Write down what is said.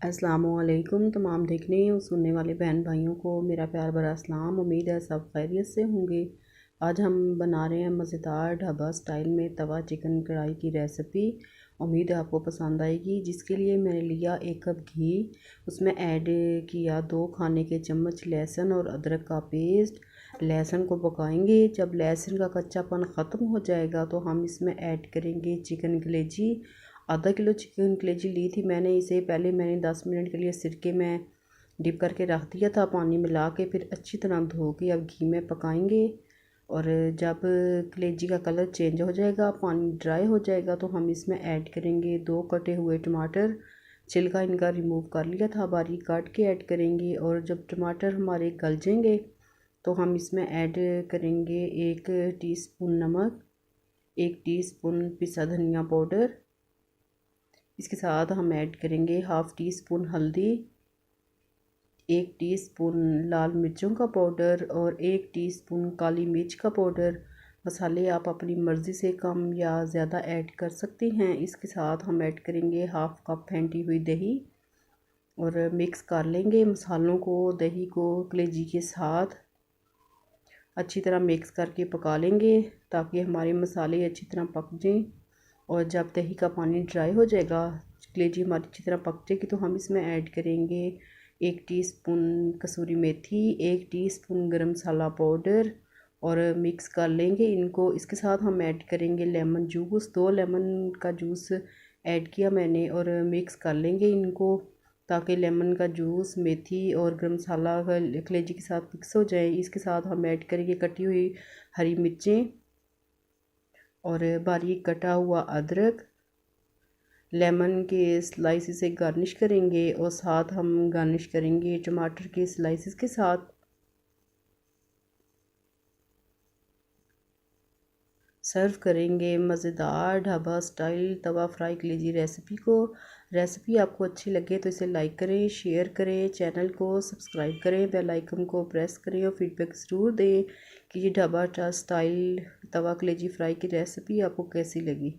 अस्सलामुअलैकुम तमाम देखने और सुनने वाले बहन भाइयों को मेरा प्यार भरा सलाम। उम्मीद है सब खैरियत से होंगे। आज हम बना रहे हैं मज़ेदार ढाबा स्टाइल में तवा चिकन कढ़ाई की रेसिपी। उम्मीद है आपको पसंद आएगी। जिसके लिए मैंने लिया 1 कप घी, उसमें ऐड किया 2 खाने के चम्मच लहसुन और अदरक का पेस्ट। लहसुन को पकाएंगे। जब लहसुन का कच्चापन ख़त्म हो जाएगा तो हम इसमें ऐड करेंगे चिकन कलेजी। आधा किलो चिकन कलेजी ली थी मैंने। इसे पहले मैंने 10 मिनट के लिए सिरके में डिप करके रख दिया था, पानी मिला के। फिर अच्छी तरह धो के अब घी में पकाएंगे। और जब कलेजी का कलर चेंज हो जाएगा, पानी ड्राई हो जाएगा, तो हम इसमें ऐड करेंगे 2 कटे हुए टमाटर। छिलका इनका रिमूव कर लिया था, बारीक काट के ऐड करेंगे। और जब टमाटर हमारे गल जाएंगे तो हम इसमें ऐड करेंगे 1 टीस्पून नमक, 1 टीस्पून पिसा धनिया पाउडर। इसके साथ हम ऐड करेंगे हाफ़ टी स्पून हल्दी, 1 टीस्पून लाल मिर्चों का पाउडर और 1 टीस्पून काली मिर्च का पाउडर। मसाले आप अपनी मर्ज़ी से कम या ज़्यादा ऐड कर सकते हैं। इसके साथ हम ऐड करेंगे हाफ़ कप फेंटी हुई दही और मिक्स कर लेंगे मसालों को, दही को कलेजी के साथ अच्छी तरह मिक्स करके पका लेंगे ताकि हमारे मसाले अच्छी तरह पक जाएं। और जब दही का पानी ड्राई हो जाएगा, कलेजी हमारी अच्छी तरह पक जाएगी, तो हम इसमें ऐड करेंगे 1 टीस्पून कसूरी मेथी, 1 टीस्पून गरम मसाला पाउडर और मिक्स कर लेंगे इनको। इसके साथ हम ऐड करेंगे लेमन जूस, 2 लेमन का जूस ऐड किया मैंने और मिक्स कर लेंगे इनको ताकि लेमन का जूस, मेथी और गरम मसाला कलेजी के साथ मिक्स हो जाए। इसके साथ हम ऐड करेंगे कटी हुई हरी मिर्चें और बारीक कटा हुआ अदरक। लेमन के स्लाइसेस से गार्निश करेंगे और साथ हम गार्निश करेंगे टमाटर के स्लाइसेस के साथ। सर्व करेंगे मज़ेदार ढाबा स्टाइल तवा फ्राई कलेजी रेसिपी को। रेसिपी आपको अच्छी लगे तो इसे लाइक करें, शेयर करें, चैनल को सब्सक्राइब करें, बेल आइकन को प्रेस करें और फीडबैक ज़रूर दें कि ये ढाबा स्टाइल तवा कलेजी फ्राई की रेसिपी आपको कैसी लगी।